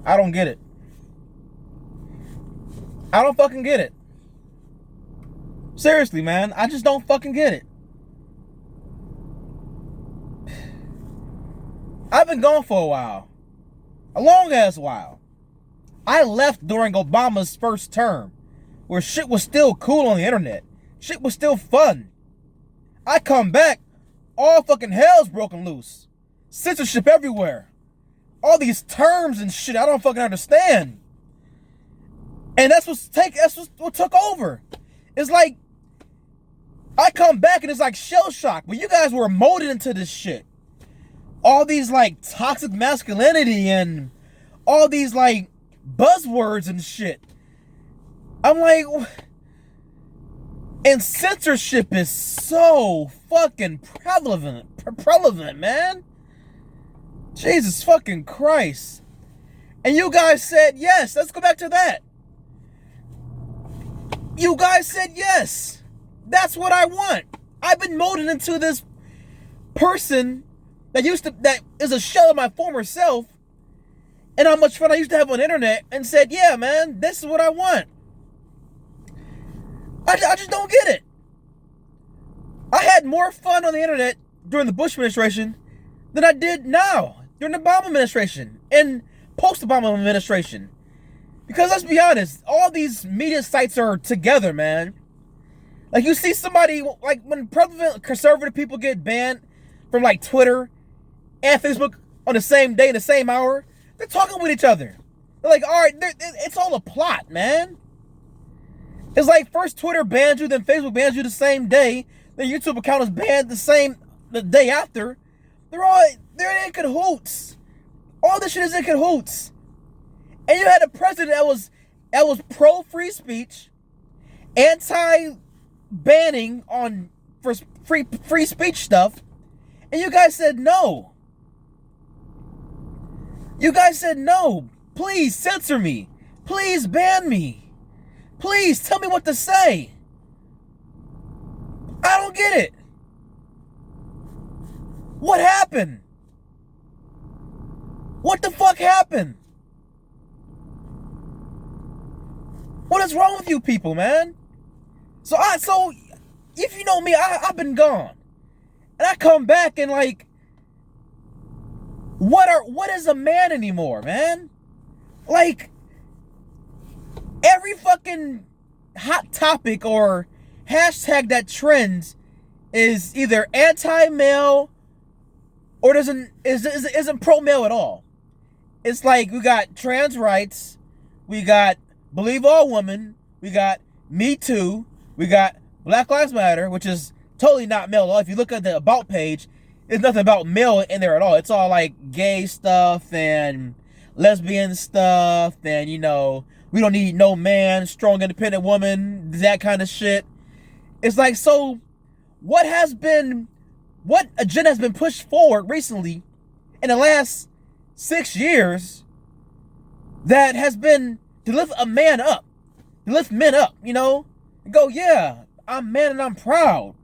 I don't get it. I don't fucking get it. Seriously, man. I just don't fucking get it. I've been gone for a while. A long ass while. I left during Obama's first term, where shit was still cool on the internet. Shit was still fun. I come back, all fucking hell's broken loose. Censorship everywhere. All these terms and shit I don't fucking understand. And that's what took over. It's like, I come back and it's like shell shock, but you guys were molded into this shit. All these like toxic masculinity and all these like buzzwords and shit. I'm like, and censorship is so fucking prevalent, man. Jesus fucking Christ. And you guys said yes. Let's go back to that. You guys said yes. That's what I want. I've been molded into this person that is a shell of my former self, and how much fun I used to have on the internet, and said, yeah, man, this is what I want. I just don't get it. I had more fun on the internet during the Bush administration than I did now, during the Obama administration, and post-Obama administration. Because let's be honest, all these media sites are together, man. Like, you see somebody, like, when conservative people get banned from, like, Twitter and Facebook on the same day, in the same hour, they're talking with each other. They're like, all right, it's all a plot, man. It's like first Twitter bans you, then Facebook bans you the same day, then YouTube account is banned the day after. They're in cahoots. All this shit is in cahoots. And you had a president that was pro free speech, anti banning on for free speech stuff, and you guys said no. You guys said no. Please censor me. Please ban me. Please tell me what to say. I don't get it. What happened? What the fuck happened? What is wrong with you people, man? So if you know me, I've been gone. And I come back and like, what is a man anymore, man? Like, every fucking hot topic or hashtag that trends is either anti-male or isn't pro-male at all. It's like, we got trans rights, we got believe all women, we got Me Too, we got Black Lives Matter, which is totally not male at all. If you look at the about page, there's nothing about male in there at all. It's all like gay stuff and lesbian stuff, and you know, we don't need no man, strong independent woman, that kind of shit. It's like, so what agenda has been pushed forward recently in the last 6 years that has been to lift a man up, to lift men up, you know, and go, yeah, I'm a man and I'm proud,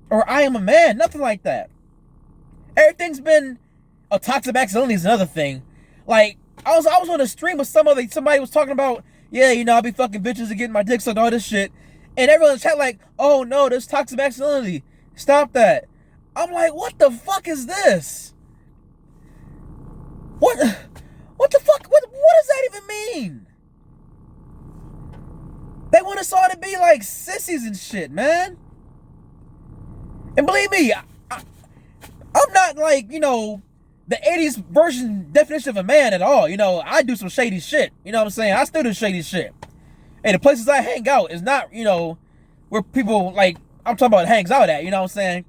or I am a man. Nothing like that. Everything's been toxic masculinity is another thing. Like, I was on a stream with somebody was talking about, yeah, you know, I'll be fucking bitches and getting my dick sucked, all this shit, and everyone in the chat like, oh no, this toxic masculinity, stop that. I'm like, what the fuck is this? What the fuck? What does that even mean? They want us all to be like sissies and shit, man. And believe me, I'm not like, you know, the 80s version definition of a man at all. You know, I do some shady shit. You know what I'm saying? I still do shady shit. And the places I hang out is not, you know, where people like, I'm talking about hangs out at, you know what I'm saying?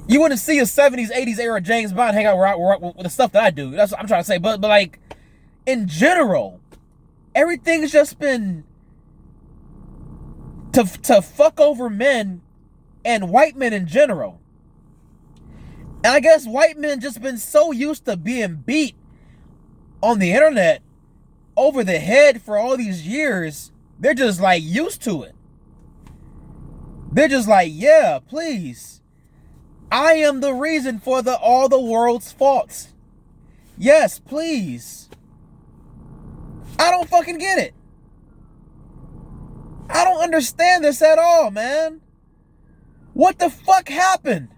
You wouldn't see a 70s, 80s era James Bond hang out with the stuff that I do. That's what I'm trying to say. But like, in general, everything's just been to fuck over men and white men in general. And I guess white men just been so used to being beat on the internet over the head for all these years, they're just like used to it. They're just like, yeah, please. I am the reason for all the world's faults. Yes, please. I don't fucking get it. I don't understand this at all, man. What the fuck happened?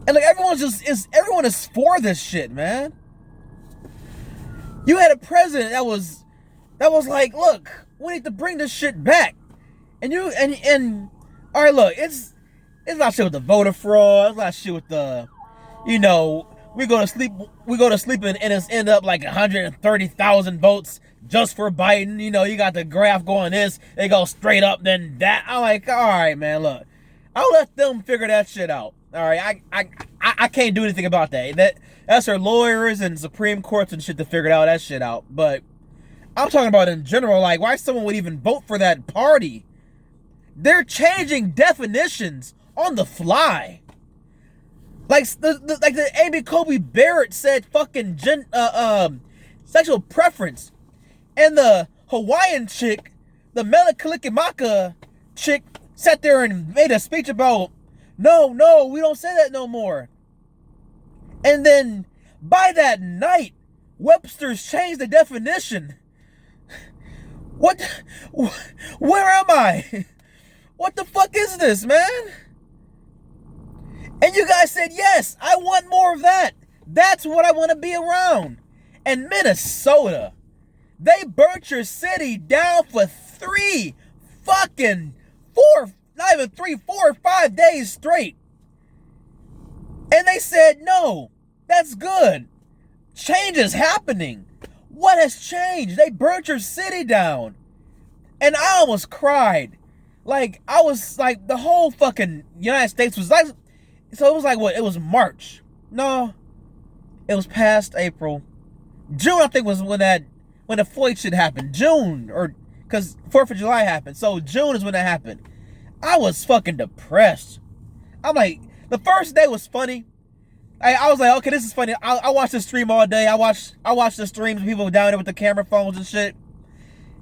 And like everyone is for this shit, man. You had a president that was like, look, we need to bring this shit back. And all right, look, it's not shit with the voter fraud, it's not shit with the, we go to sleep and it's end up like 130,000 votes just for Biden. You got the graph going this, they go straight up, then that. I'm like, all right, man, look, I'll let them figure that shit out. All right, I can't do anything about that. That's their lawyers and Supreme Courts and shit to figure that shit out. But I'm talking about in general, like why someone would even vote for that party. They're changing definitions on the fly. Like the Amy Coney Barrett said fucking sexual preference. And the Hawaiian chick, the Mele Kalikimaka chick, sat there and made a speech about, no, we don't say that no more. And then by that night, Webster's changed the definition. What? Where am I? What the fuck is this, man? And you guys said, yes, I want more of that. That's what I want to be around. And Minnesota, they burnt your city down for 4 or 5 days straight. And they said, no, that's good. Change is happening. What has changed? They burnt your city down. And I almost cried. Like, I was like, the whole fucking United States was like, so it was like, what? It was March. No, it was past April. June, I think, was when the Floyd shit happened. June, or, because 4th of July happened. So June is when that happened. I was fucking depressed. I'm like, the first day was funny. I was like, okay, this is funny. I watched the stream all day. I watched the streams of people down there with the camera phones and shit.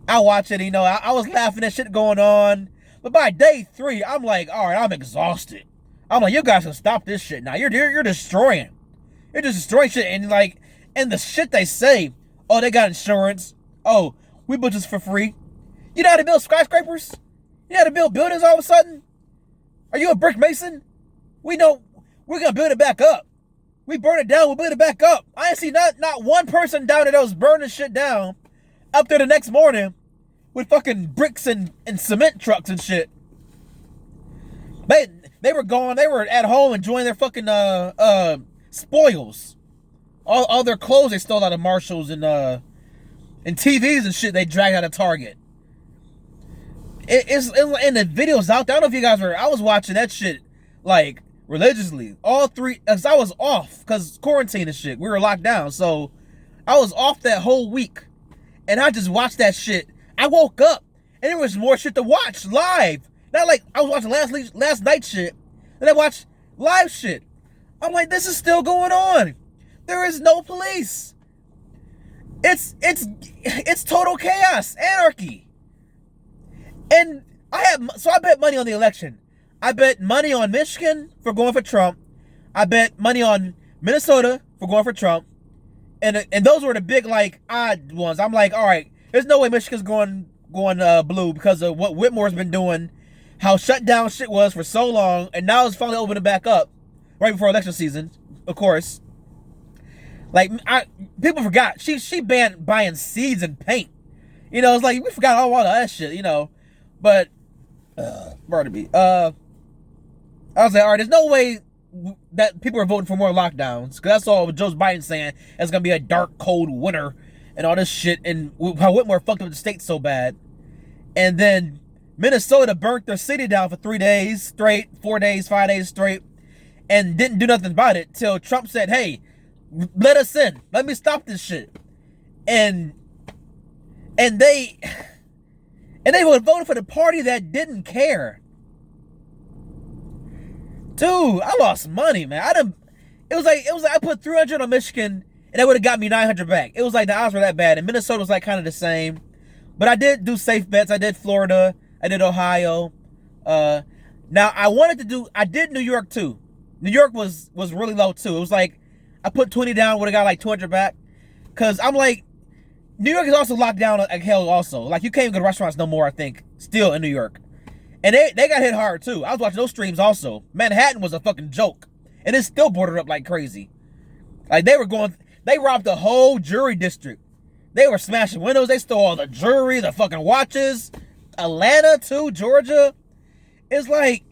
I watch it, I was laughing at shit going on. But by day 3, I'm like, all right, I'm exhausted. I'm like, you guys can stop this shit now. You're destroying. You're just destroying shit. And the shit they say, oh, they got insurance. Oh, we built this for free. You know how to build skyscrapers? You know how to build buildings all of a sudden? Are you a brick mason? We know we're going to build it back up. We burn it down, we'll build it back up. I ain't see not one person down there that was burning shit down up there the next morning with fucking bricks and cement trucks and shit. They were gone. They were at home enjoying their fucking spoils. All their clothes they stole out of Marshalls and TVs and shit they dragged out of Target. It's and the videos out there. I don't know if you guys were. I was watching that shit like religiously. All 3, cause I was off because quarantine and shit. We were locked down, so I was off that whole week, and I just watched that shit. I woke up and there was more shit to watch live. Not like I was watching last night shit, and I watched live shit. I'm like, this is still going on. There is no police. It's total chaos, anarchy. And I bet money on the election. I bet money on Michigan for going for Trump. I bet money on Minnesota for going for Trump. And those were the big, like, odd ones. I'm like, all right, there's no way Michigan's going blue because of what Whitmore's been doing, how shut down shit was for so long, and now it's finally opening back up right before election season, of course. Like, people forgot she banned buying seeds and paint. It's like we forgot all that shit. But pardon me. I was like, all right, there's no way that people are voting for more lockdowns, because that's all Joe Biden's saying. It's gonna be a dark, cold winter and all this shit, and how Whitmore fucked up the state so bad. And then Minnesota burnt their city down for 3 days straight, 4 days, 5 days straight, and didn't do nothing about it till Trump said, hey, let us in. Let me stop this shit. And they would vote for the party that didn't care. Dude, I lost money, man. It was like I put 300 on Michigan and that would have got me 900 back. It was like the odds were that bad. And Minnesota was like kind of the same. But I did do safe bets. I did Florida. I did Ohio. Now I did New York too. New York was really low too. It was like I put 20 down, would have got like 200 back. Cause I'm like, New York is also locked down like hell also. Like you can't even go to restaurants no more, I think, still in New York. And they got hit hard too. I was watching those streams also. Manhattan was a fucking joke. And it's still boarded up like crazy. Like they robbed the whole jewelry district. They were smashing windows. They stole all the jewelry, the fucking watches. Atlanta too, Georgia. It's like,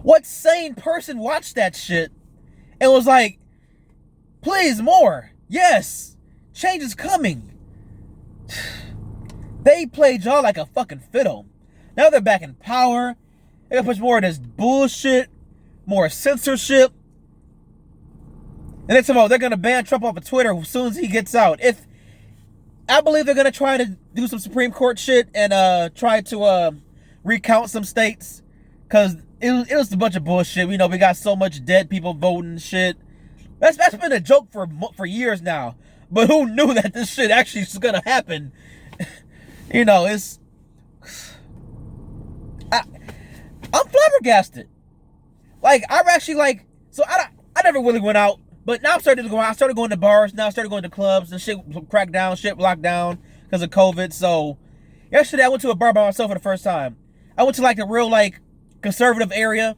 what sane person watched that shit and was like, please more. Yes, change is coming. They played y'all like a fucking fiddle. Now they're back in power. They're gonna push more of this bullshit, more censorship. And then tomorrow they're gonna ban Trump off of Twitter as soon as he gets out. If I believe they're gonna try to do some Supreme Court shit and try to recount some states, cause it was a bunch of bullshit. We got so much dead people voting and shit. That's been a joke for years now. But who knew that this shit actually is gonna happen? It's I'm flabbergasted. Like I'm actually like, so I never really went out. But now I'm starting to go out. I started going to bars. Now I started going to clubs and shit cracked down, shit locked down because of COVID. So yesterday I went to a bar by myself for the first time. I went to like a real like conservative area.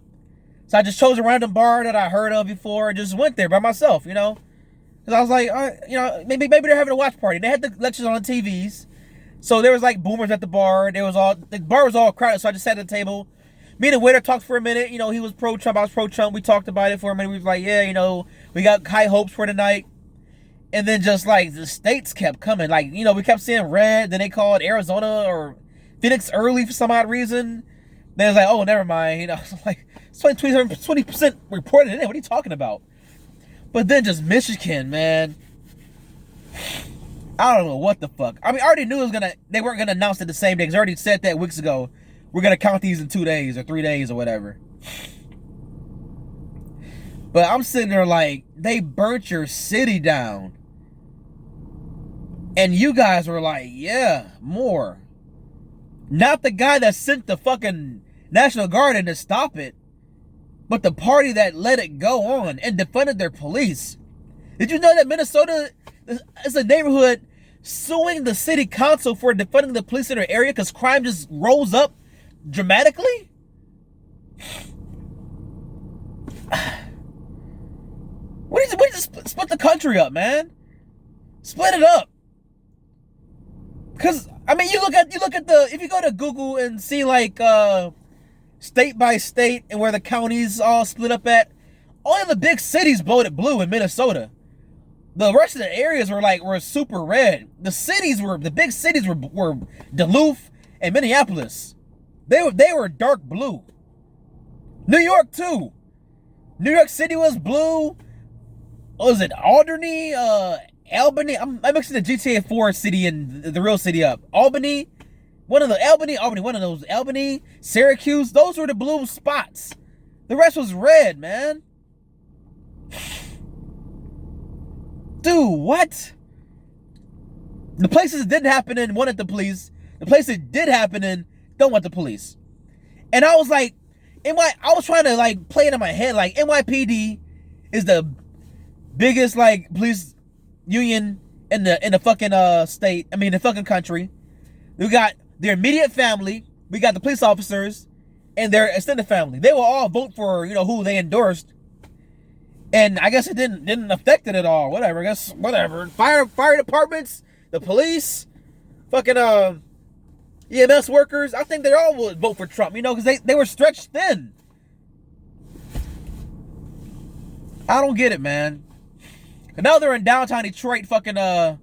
So I just chose a random bar that I heard of before and just went there by myself, Because I was like, maybe they're having a watch party. They had the lectures on the TVs. So there was like boomers at the bar. The bar was all crowded. So I just sat at the table. Me and the waiter talked for a minute. He was pro-Trump. I was pro-Trump. We talked about it for a minute. We was like, yeah, we got high hopes for tonight. And then just like the states kept coming. Like, we kept seeing red. Then they called Arizona or Phoenix early for some odd reason. Then it's like, oh, never mind. Like, it's 20% reported in it. What are you talking about? But then just Michigan, man. I don't know what the fuck. I mean, I already knew they weren't going to announce it the same day. Because I already said that weeks ago. We're going to count these in 2 days or 3 days or whatever. But I'm sitting there like, they burnt your city down. And you guys were like, yeah, more. Not the guy that sent the fucking National Guard in to stop it, but the party that let it go on and defunded their police. Did you know that Minnesota is a neighborhood suing the city council for defunding the police in their area because crime just rose up dramatically? We need to split the country up, man. Split it up. Because, I mean, you look at if you go to Google and see like state by state and where the counties all split up at, only the big cities voted blue in Minnesota. The rest of the areas were super red. The big cities were Duluth and Minneapolis. They were dark blue. New York too. New York City was blue. Was it Alderney? Albany? I'm mixing the GTA 4 city and the real city up. Albany, one of those. Albany, Syracuse, those were the blue spots. The rest was red, man. Dude, what? The places it didn't happen in wanted the police. The places it did happen in don't want the police. And I was like, I was trying to like play it in my head, like NYPD is the biggest like police union in the fucking the fucking country. We got their immediate family, we got the police officers and their extended family. They will all vote for, who they endorsed. And I guess it didn't affect it at all. Whatever. I guess whatever. Fire departments, the police, fucking EMS workers. I think they all would vote for Trump, because they were stretched thin. I don't get it, man. And now they're in downtown Detroit, fucking they're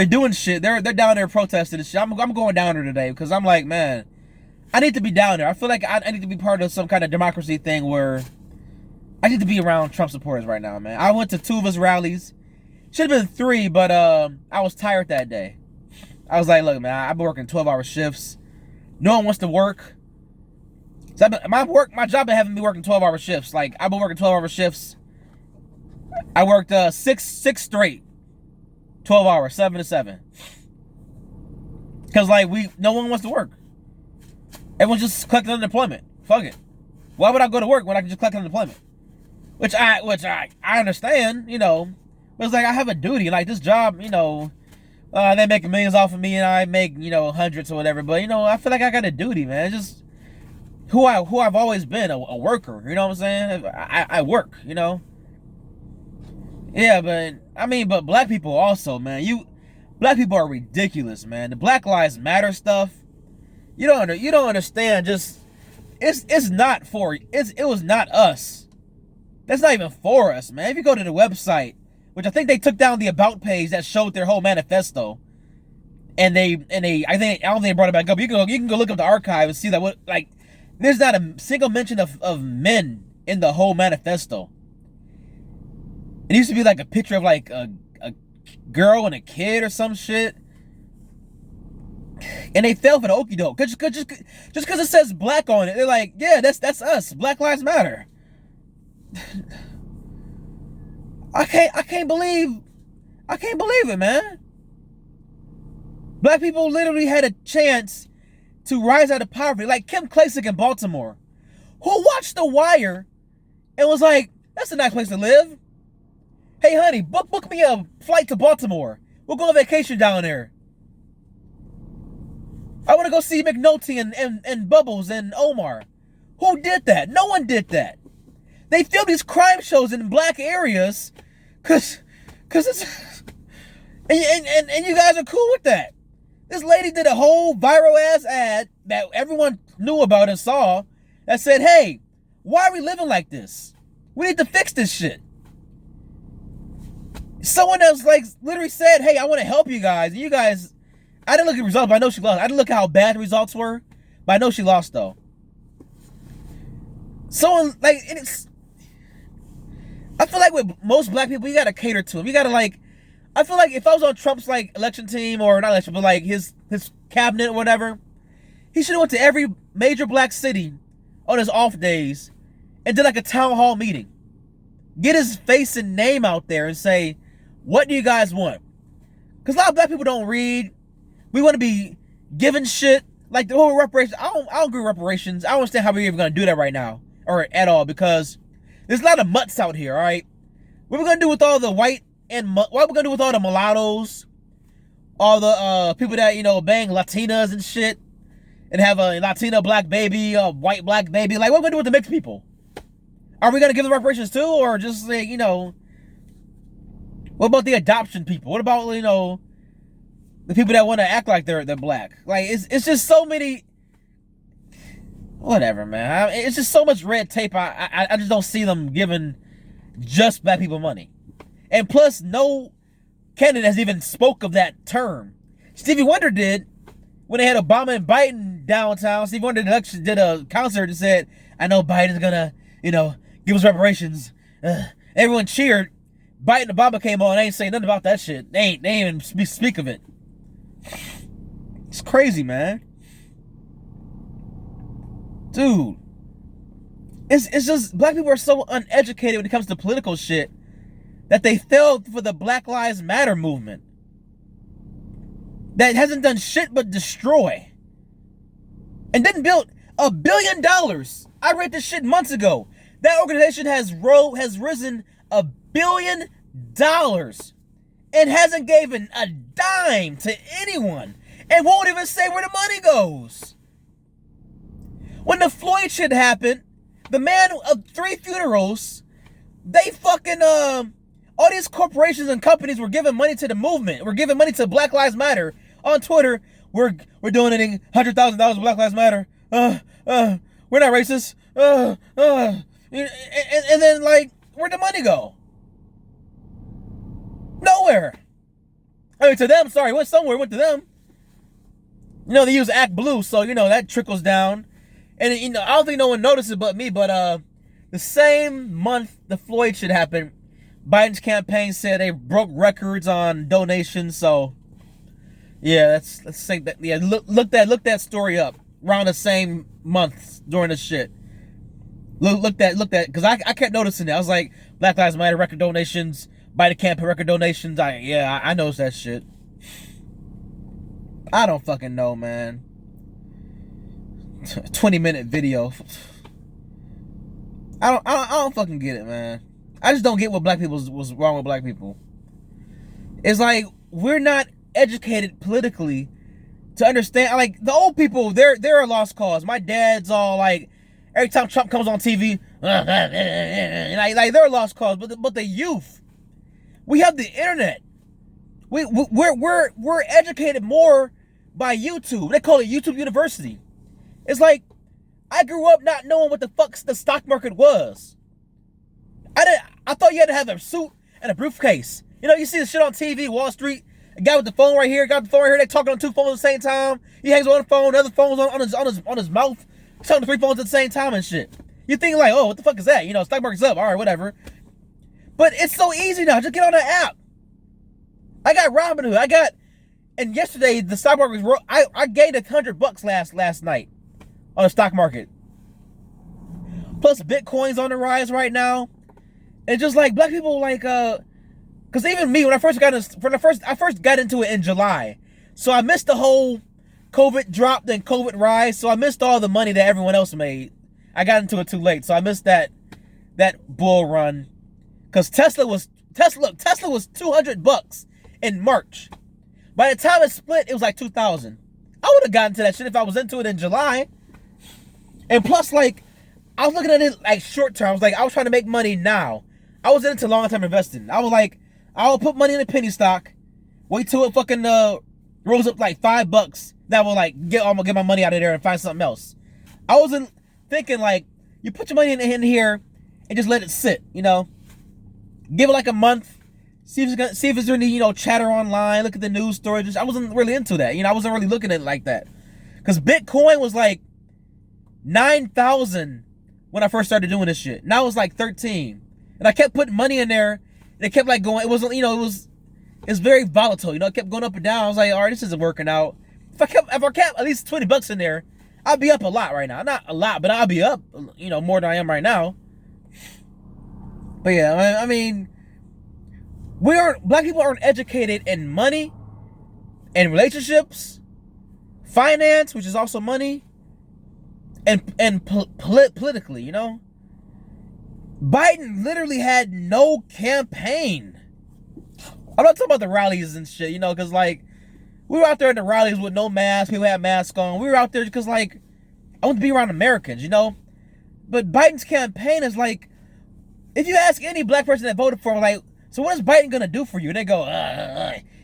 doing shit. They're down there protesting and shit. I'm going down there today because I'm like, man, I need to be down there. I feel like I need to be part of some kind of democracy thing where I need to be around Trump supporters right now, man. I went to 2 of his rallies. Should have been 3, but I was tired that day. I was like, look, man, I've been working 12-hour shifts. No one wants to work. So my job been having me working 12-hour shifts. Like, I've been working 12-hour shifts. I worked 6 straight. 12 hours, 7 to 7. Because, like, no one wants to work. Everyone's just collecting unemployment. Fuck it. Why would I go to work when I can just collect unemployment? Which I understand, you know. But it's like I have a duty. Like this job, you know, they make millions off of me and I make, you know, hundreds or whatever. But, you know, I feel like I got a duty, man. It's just who I've always been, a worker. You know what I'm saying? I work, you know. Yeah, but I mean, but black people also, man. Black people are ridiculous, man. The Black Lives Matter stuff. You don't understand. Just it was not us. That's not even for us, man. If you go to the website, which I think they took down the about page that showed their whole manifesto, and I don't think they brought it back up. You can go look up the archive and see that there's not a single mention of men in the whole manifesto. It used to be like a picture of like a girl and a kid or some shit. And they fell for the okie doke. Just because it says black on it, they're like, yeah, that's us. Black Lives Matter. I can't believe it, man. Black people literally had a chance to rise out of poverty. Like Kim Klacik in Baltimore, who watched The Wire and was like, that's a nice place to live. Hey, honey, book me a flight to Baltimore. We'll go on vacation down there. I want to go see McNulty and Bubbles and Omar. Who did that? No one did that. They film these crime shows in black areas cause it's and you guys are cool with that. This lady did a whole viral ass ad that everyone knew about and saw that said, hey, why are we living like this? We need to fix this shit. Someone else like literally said, hey, I want to help you guys. And you guys, I didn't look at the results, but I know she lost. I didn't look at how bad the results were, but I know she lost though. Someone like I feel like with most black people, you gotta cater to them. You gotta like, I feel like if I was on Trump's like election team, or not election, but like his cabinet or whatever, he should have went to every major black city on his off days and did like a town hall meeting. Get his face and name out there and say, what do you guys want? Because a lot of black people don't read. We want to be given shit. Like the whole reparations. I don't agree with reparations. I don't understand how we're even going to do that right now. Or at all. Because there's a lot of mutts out here, all right? What are we going to do with all the white and... What are we going to do with all the mulattoes? All the people that, you know, bang Latinas and shit. And have a Latina black baby, a white black baby. Like, what are we going to do with the mixed people? Are we going to give them reparations too? Or just like, you know... What about the adoption people? What about, you know... the people that want to act like they're black? Like, it's just so many... Whatever, man. It's just so much red tape. I just don't see them giving just black people money. And plus, no candidate has even spoke of that term. Stevie Wonder did when they had Obama and Biden downtown. Stevie Wonder did a concert and said, I know Biden's gonna, you know, give us reparations. Everyone cheered. Biden and Obama came on. They ain't saying nothing about that shit. They ain't even speak of it. It's crazy, man. Dude. It's just, black people are so uneducated when it comes to political shit that they fell for the Black Lives Matter movement. That hasn't done shit but destroy. And didn't build $1 billion. I read this shit months ago. That organization has risen $1 billion and hasn't given a dime to anyone and won't even say where the money goes. When the Floyd shit happened, the man of 3 funerals, they fucking all these corporations and companies were giving money to the movement. We're giving money to Black Lives Matter on Twitter. We're donating $100,000 to Black Lives Matter. We're not racist. And then like, where'd the money go? Nowhere. I mean, to them, sorry, it went somewhere, it went to them. You know, they use Act Blue, so, you know, that trickles down. And, you know, I don't think no one notices but me, but the same month the Floyd shit happened, Biden's campaign said they broke records on donations, so, yeah, let's think that, yeah, look that story up around the same month during this shit. Look that, because I kept noticing that. I was like, Black Lives Matter record donations, Biden campaign record donations. I noticed that shit. I don't fucking know, man. 20-minute video. I don't fucking get it, man. I just don't get what black people was wrong with black people. It's like we're not educated politically to understand. Like the old people, they're a lost cause. My dad's all like, every time Trump comes on TV, like they're a lost cause. But the youth, we have the internet. We're educated more by YouTube. They call it YouTube University. It's like I grew up not knowing what the fuck the stock market was. I thought you had to have a suit and a briefcase. You know, you see the shit on TV, Wall Street. A guy with the phone right here, got the phone right here. They talking on two phones at the same time. He hangs on one phone, the other phone's on his mouth. He's talking to three phones at the same time and shit. You think like, oh, what the fuck is that? You know, stock market's up. All right, whatever. But it's so easy now. Just get on the app. I got Robinhood. And yesterday the stock market was. I gained $100 last night on the stock market. Plus Bitcoin's on the rise right now. And just like black people, like because even me, when I first got into it in July, so I missed the whole COVID drop, then COVID rise. So I missed all the money that everyone else made. I got into it too late, so I missed that bull run. Because Tesla was $200 in March. By the time it split, it was like 2,000. I would have gotten to that shit if I was into it in July. And plus, like, I was looking at it like short term. I was trying to make money now. I was into long term investing. I was like, I'll put money in a penny stock, wait till it fucking rolls up like $5. That will like I'm gonna get my money out of there and find something else. I wasn't thinking like you put your money in here and just let it sit, you know. Give it like a month, see if there's any, you know, chatter online, look at the news story. I wasn't really into that, you know. I wasn't really looking at it like that, because Bitcoin was like 9,000 when I first started doing this shit. Now it's like 13, and I kept putting money in there, and it kept like going. It wasn't, you know, it's very volatile, you know. It kept going up and down. I was like, all right, this isn't working out. If I kept at least $20 in there, I'd be up a lot right now. Not a lot, but I'll be up, you know, more than I am right now. But yeah, I mean, black people aren't educated in money, and relationships, finance, which is also money, and politically, you know. Biden literally had no campaign. I'm not talking about the rallies and shit, you know, because like we were out there in the rallies with no masks. People had masks on. We were out there because like I want to be around Americans, you know. But Biden's campaign is like, if you ask any black person that voted for him, like, so what is Biden gonna do for you? They go,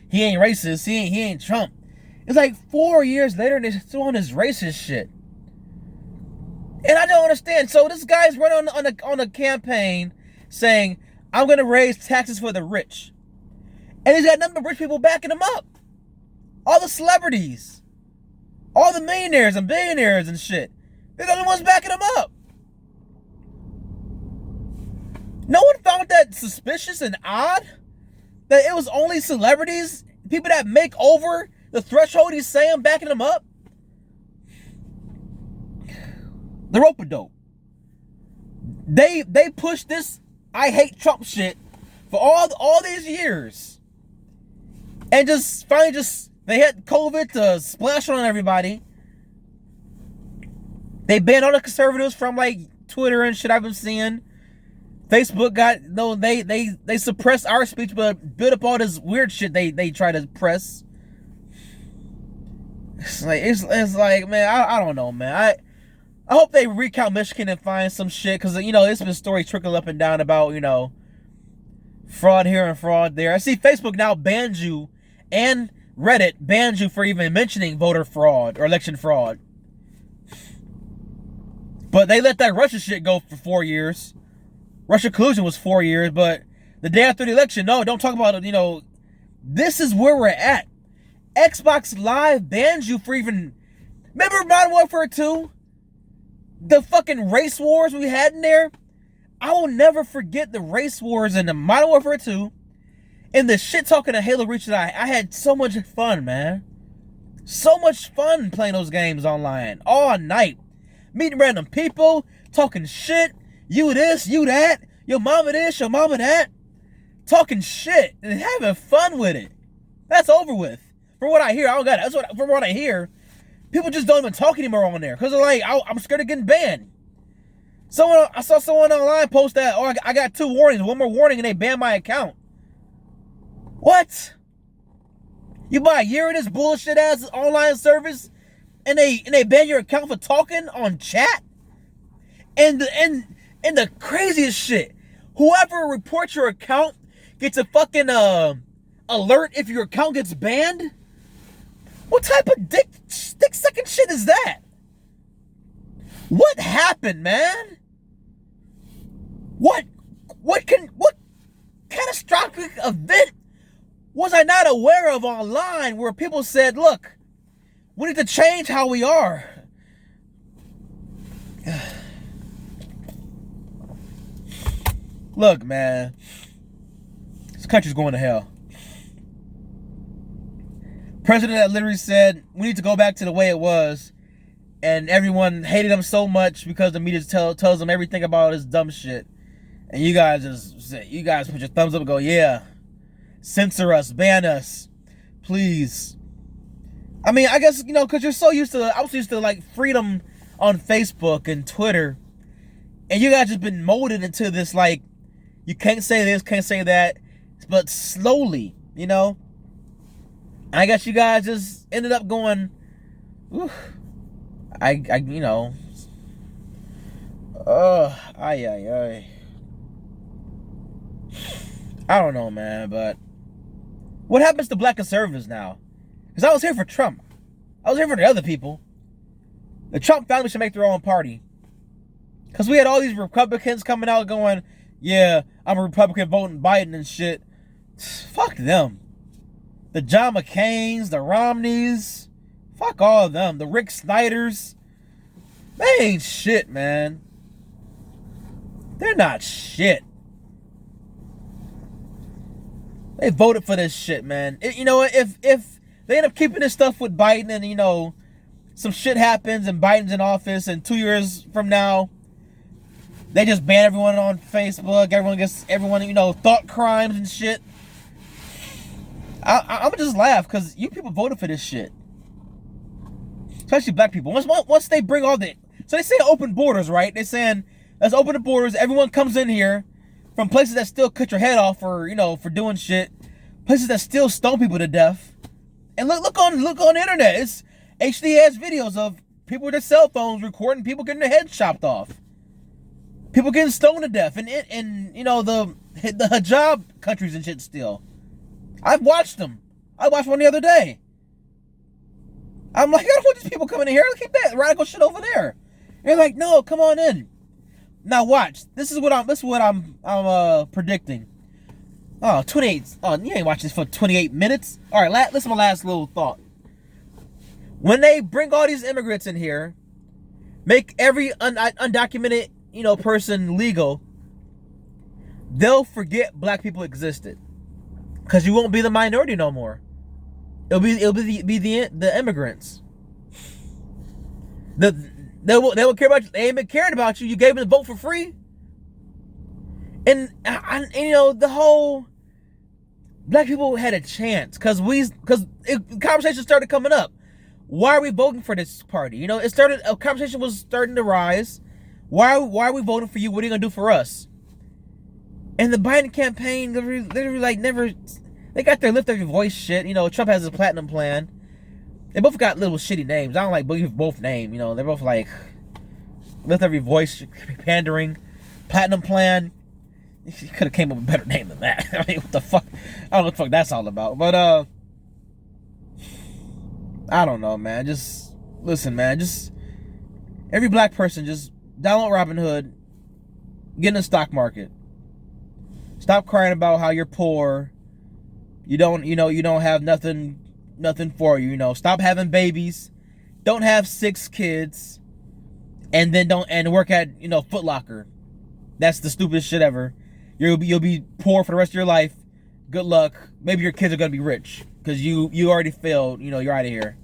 he ain't racist. He ain't Trump. It's like 4 years later, and they're still on this racist shit. And I don't understand. So this guy's running on a campaign saying, I'm gonna raise taxes for the rich, and he's got nothing but rich people backing him up. All the celebrities, all the millionaires and billionaires and shit, they're the only ones backing him up. No one found that suspicious and odd that it was only celebrities, people that make over the threshold he's saying, backing him up. The rope-a-dope. They pushed this I hate Trump shit for all these years, and just finally they had COVID to splash on everybody. They banned all the conservatives from like Twitter and shit I've been seeing. Facebook they suppressed our speech, but built up all this weird shit they try to press. It's like man, I don't know, man. I hope they recount Michigan and find some shit, because you know there's been stories trickling up and down about, you know, fraud here and fraud there. I see Facebook now bans you, and Reddit bans you for even mentioning voter fraud or election fraud. But they let that Russia shit go for 4 years. Russia collusion was 4 years, but the day after the election, no, don't talk about it, you know. This is where we're at. Xbox Live bans you for even... Remember Modern Warfare 2? The fucking race wars we had in there? I will never forget the race wars in the Modern Warfare 2 and the shit talking of Halo Reach. I had so much fun, man. So much fun playing those games online all night. Meeting random people, talking shit. You this, you that. Your mama this, your mama that. Talking shit and having fun with it. That's over with. From what I hear, I don't got it. From what I hear, people just don't even talk anymore on there because they're like, I'm scared of getting banned. I saw someone online post that, oh, I got 2 warnings, 1 more warning, and they banned my account. What? You buy a year of this bullshit ass online service, and they ban your account for talking on chat? And the craziest shit, whoever reports your account gets a fucking alert if your account gets banned? What type of dick sucking shit is that? What happened, man? What catastrophic event was I not aware of online where people said, look, we need to change how we are? Look, man, this country's going to hell. President that literally said we need to go back to the way it was, and everyone hated him so much because the media tells them everything about his dumb shit. And you guys put your thumbs up and go, yeah, censor us, ban us, please. I mean, I guess, because you're so used to, I was used to like freedom on Facebook and Twitter, and you guys just been molded into this, like, you can't say this, can't say that, but slowly, I guess you guys just ended up going, ooh, I don't know, man, but what happens to black conservatives now? Because I was here for Trump. I was here for the other people. The Trump family should make their own party. Because we had all these Republicans coming out going, yeah, I'm a Republican voting Biden and shit. Fuck them. The John McCains, the Romneys, fuck all of them. The Rick Snyders, they ain't shit, man. They're not shit. They voted for this shit, man. If they end up keeping this stuff with Biden and, some shit happens and Biden's in office and 2 years from now, they just ban everyone on Facebook, everyone, thought crimes and shit. I'm gonna just laugh because you people voted for this shit. Especially black people. Once they bring so they say open borders, right? They're saying, let's open the borders, everyone comes in here from places that still cut your head off for doing shit, places that still stone people to death. And look on the internet. It's HD ass videos of people with their cell phones recording people getting their heads chopped off. People getting stoned to death. And the hijab countries and shit still. I've watched them. I watched one the other day. I'm like, I don't want these people coming in here. Keep that radical shit over there. And they're like, no, come on in. Now watch. This is what I'm predicting. Oh, 28. Oh, you ain't watching this for 28 minutes. All right, listen to my last little thought. When they bring all these immigrants in here, make every undocumented, person legal, they'll forget black people existed. Because you won't be the minority no more. It'll be the immigrants. They will care about you. They ain't been caring about you. You gave them the vote for free. And the whole black people had a chance because conversation started coming up. Why are we voting for this party? A conversation was starting to rise. Why are we voting for you? What are you gonna do for us? And the Biden campaign, literally like never, they got their lift every voice shit. Trump has his platinum plan. They both got little shitty names. I don't like both names. They're both like lift every voice, pandering, platinum plan. You could have came up with a better name than that. I mean, what the fuck? I don't know what the fuck that's all about. But I don't know, man. Just listen, man. Just every black person, just download Robinhood, get in the stock market. Stop crying about how you're poor. You don't have nothing for you. Stop having babies. Don't have 6 kids, and then don't work at Foot Locker. That's the stupidest shit ever. You'll be poor for the rest of your life. Good luck. Maybe your kids are gonna be rich because you already failed. You're out of here.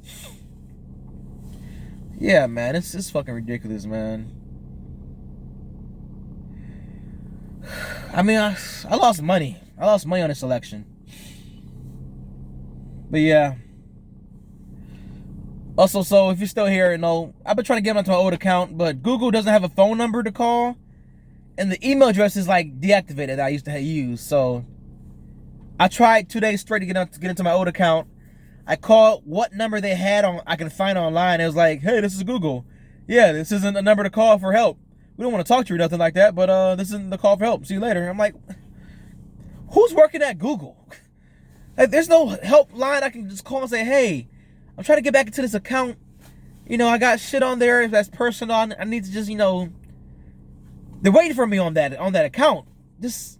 Yeah, man, it's fucking ridiculous, man. I mean, I lost money. I lost money on this election. But yeah. Also, so if you're still here, I've been trying to get onto my old account, but Google doesn't have a phone number to call. and the email address is like deactivated that I used to use. So I tried 2 days straight to get into my old account. I called what number they had on I can find online. It was like, hey, this is Google. Yeah, this isn't a number to call for help. We don't want to talk to you or nothing like that, but this isn't the call for help. See you later. I'm like, who's working at Google? Like, there's no help line I can just call and say, hey, I'm trying to get back into this account. You know, I got shit on there that's personal. I need to just, you know, they're waiting for me on that account. Just,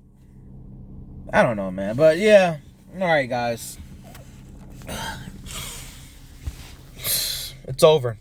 I don't know, man. But yeah, all right, guys. It's over.